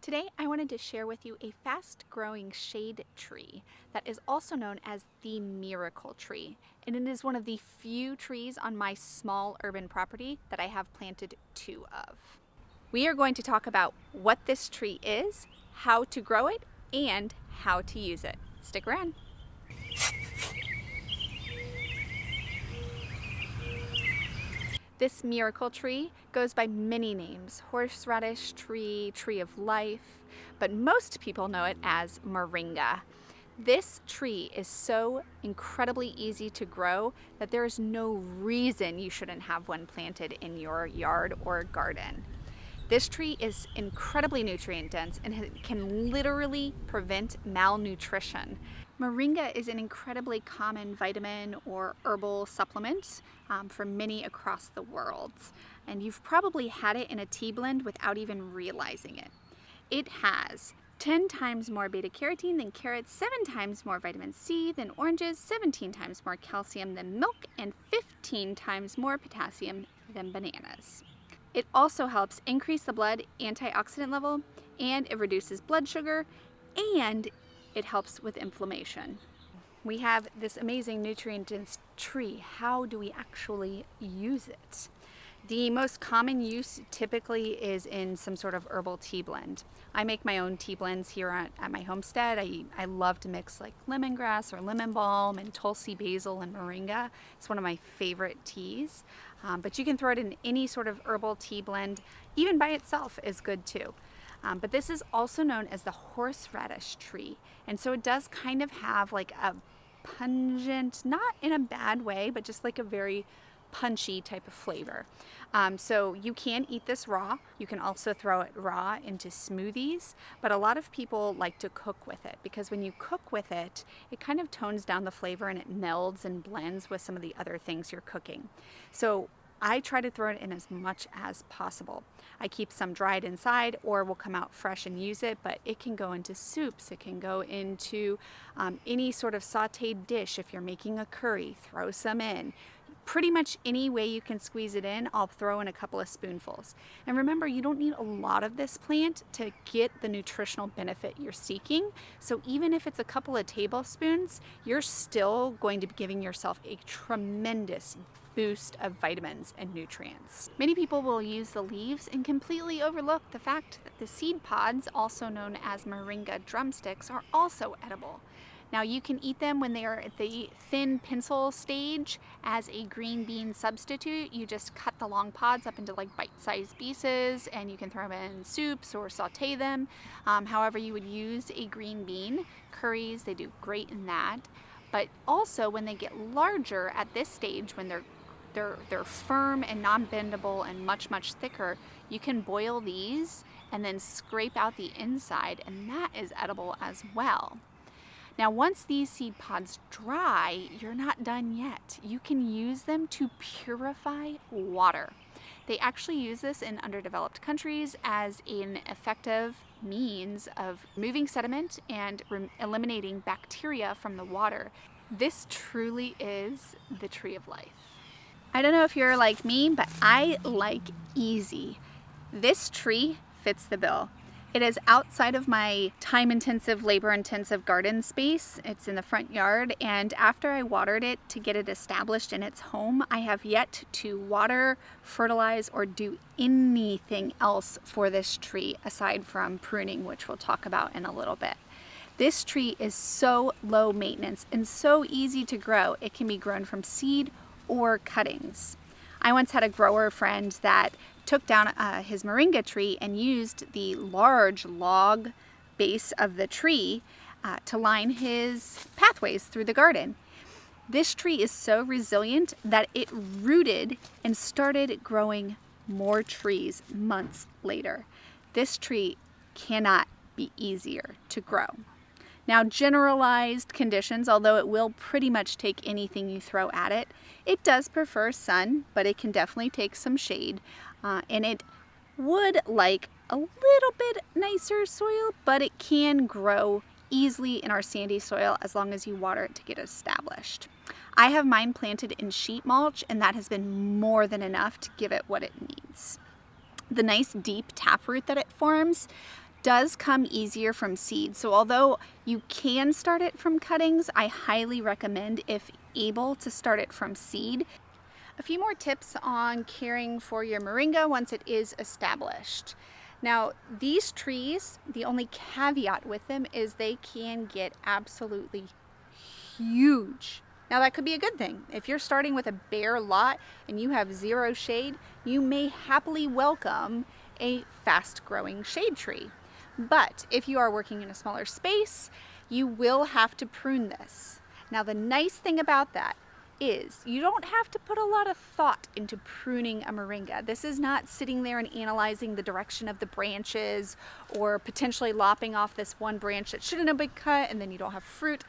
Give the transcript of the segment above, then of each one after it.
Today I wanted to share with you a fast-growing shade tree that is also known as the miracle tree, and it is one of the few trees on my small urban property that I have planted two of. We are going to talk about what this tree is, how to grow it, and how to use it. Stick around. This miracle tree goes by many names: horseradish tree, tree of life, but most people know it as Moringa. This tree is so incredibly easy to grow that there is no reason you shouldn't have one planted in your yard or garden. This tree is incredibly nutrient dense and can literally prevent malnutrition. Moringa is an incredibly common vitamin or herbal supplement for many across the world, and you've probably had it in a tea blend without even realizing it. It has 10 times more beta carotene than carrots, 7 times more vitamin C than oranges, 17 times more calcium than milk, and 15 times more potassium than bananas. It also helps increase the blood antioxidant level, and it reduces blood sugar, and it helps with inflammation. We have this amazing nutrient-dense tree. How do we actually use it? The most common use typically is in some sort of herbal tea blend. I make my own tea blends here at my homestead. I love to mix like lemongrass or lemon balm and tulsi, basil, and moringa. It's one of my favorite teas. But you can throw it in any sort of herbal tea blend. Even by itself is good too. But this is also known as the horseradish tree. And so it does kind of have like a pungent, not in a bad way, but just like a very punchy type of flavor. So you can eat this raw. You can also throw it raw into smoothies, but a lot of people like to cook with it because when you cook with it, it kind of tones down the flavor and it melds and blends with some of the other things you're cooking. So I try to throw it in as much as possible. I keep some dried inside or will come out fresh and use it, but it can go into soups. It can go into any sort of sauteed dish. If you're making a curry, throw some in. Pretty much any way you can squeeze it in, I'll throw in a couple of spoonfuls. And remember, you don't need a lot of this plant to get the nutritional benefit you're seeking. So even if it's a couple of tablespoons, you're still going to be giving yourself a tremendous boost of vitamins and nutrients. Many people will use the leaves and completely overlook the fact that the seed pods, also known as moringa drumsticks, are also edible. Now you can eat them when they are at the thin pencil stage as a green bean substitute. You just cut the long pods up into like bite-sized pieces and you can throw them in soups or saute them. However you would use a green bean. Curries, they do great in that. But also when they get larger at this stage, when they're firm and non-bendable and much thicker, you can boil these and then scrape out the inside, and that is edible as well. Now, once these seed pods dry, you're not done yet. You can use them to purify water. They actually use this in underdeveloped countries as an effective means of removing sediment and eliminating bacteria from the water. This truly is the tree of life. I don't know if you're like me, but I like easy. This tree fits the bill. It is outside of my time-intensive, labor-intensive garden space. It's in the front yard, and after I watered it to get it established in its home, I have yet to water, fertilize, or do anything else for this tree aside from pruning, which we'll talk about in a little bit. This tree is so low maintenance and so easy to grow. It can be grown from seed or cuttings. I once had a grower friend that took down his moringa tree and used the large log base of the tree to line his pathways through the garden. This tree is so resilient that it rooted and started growing more trees months later. This tree cannot be easier to grow. Now, generalized conditions, although it will pretty much take anything you throw at it, it does prefer sun, but it can definitely take some shade. And it would like a little bit nicer soil, but it can grow easily in our sandy soil as long as you water it to get established. I have mine planted in sheet mulch, and that has been more than enough to give it what it needs. The nice deep taproot that it forms does come easier from seed. So although you can start it from cuttings, I highly recommend, if able, to start it from seed. A few more tips on caring for your moringa once it is established. Now, these trees, the only caveat with them is they can get absolutely huge. Now, that could be a good thing. If you're starting with a bare lot and you have zero shade, you may happily welcome a fast-growing shade tree. But if you are working in a smaller space, you will have to prune this. Now, the nice thing about that is you don't have to put a lot of thought into pruning a moringa. This is not sitting there and analyzing the direction of the branches or potentially lopping off this one branch that shouldn't have been cut and then you don't have fruit.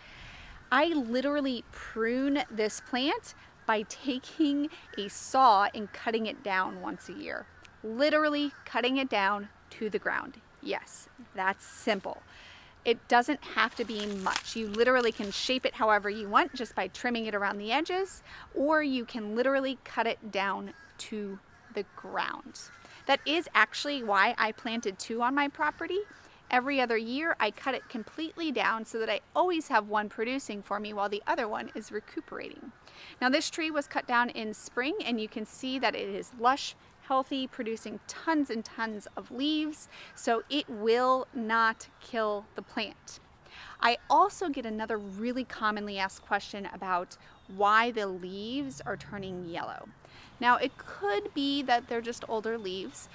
I literally prune this plant by taking a saw and cutting it down once a year. Literally cutting it down to the ground. Yes, that's simple. It doesn't have to be much. You literally can shape it however you want just by trimming it around the edges, or you can literally cut it down to the ground. That is actually why I planted 2 on my property. Every other year I cut it completely down so that I always have one producing for me while the other one is recuperating. Now, this tree was cut down in spring and you can see that it is lush, healthy, producing tons and tons of leaves, so it will not kill the plant. I also get another really commonly asked question about why the leaves are turning yellow. Now, it could be that they're just older leaves.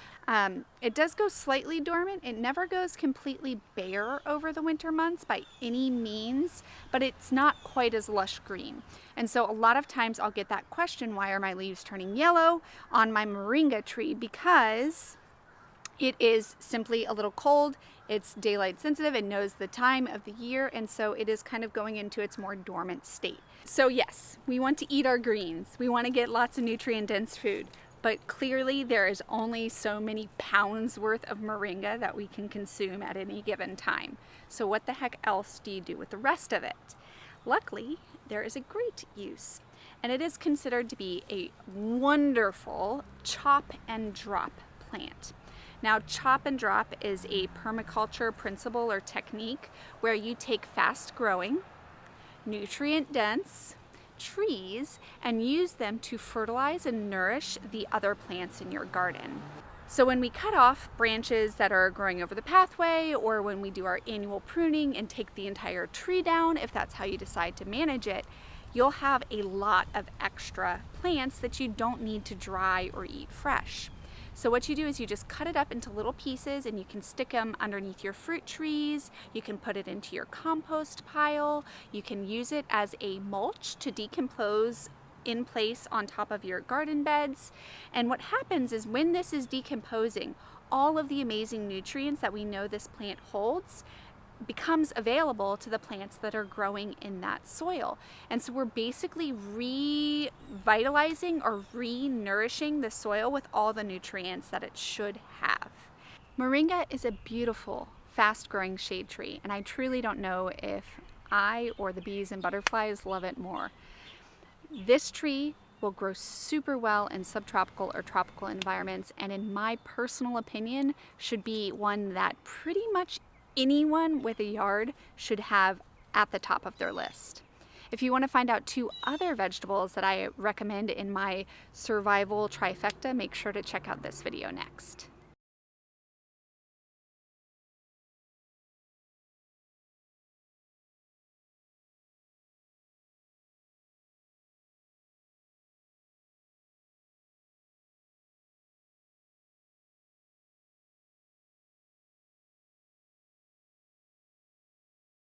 It does go slightly dormant. It never goes completely bare over the winter months by any means, but it's not quite as lush green. And so a lot of times I'll get that question, why are my leaves turning yellow on my moringa tree? Because it is simply a little cold. It's daylight sensitive. It knows the time of the year, and so it is kind of going into its more dormant state. So yes, we want to eat our greens. We want to get lots of nutrient-dense food, but clearly there is only so many pounds worth of moringa that we can consume at any given time. So what the heck else do you do with the rest of it? Luckily, there is a great use, and it is considered to be a wonderful chop and drop plant. Now, chop and drop is a permaculture principle or technique where you take fast-growing, nutrient-dense trees and use them to fertilize and nourish the other plants in your garden. So when we cut off branches that are growing over the pathway, or when we do our annual pruning and take the entire tree down, if that's how you decide to manage it, you'll have a lot of extra plants that you don't need to dry or eat fresh. So what you do is you just cut it up into little pieces and you can stick them underneath your fruit trees. You can put it into your compost pile. You can use it as a mulch to decompose in place on top of your garden beds. And what happens is when this is decomposing, all of the amazing nutrients that we know this plant holds becomes available to the plants that are growing in that soil. And so we're basically revitalizing or re-nourishing the soil with all the nutrients that it should have. Moringa is a beautiful, fast-growing shade tree, and I truly don't know if I or the bees and butterflies love it more. This tree will grow super well in subtropical or tropical environments, and in my personal opinion, should be one that pretty much anyone with a yard should have at the top of their list. If you want to find out 2 other vegetables that I recommend in my survival trifecta, make sure to check out this video next.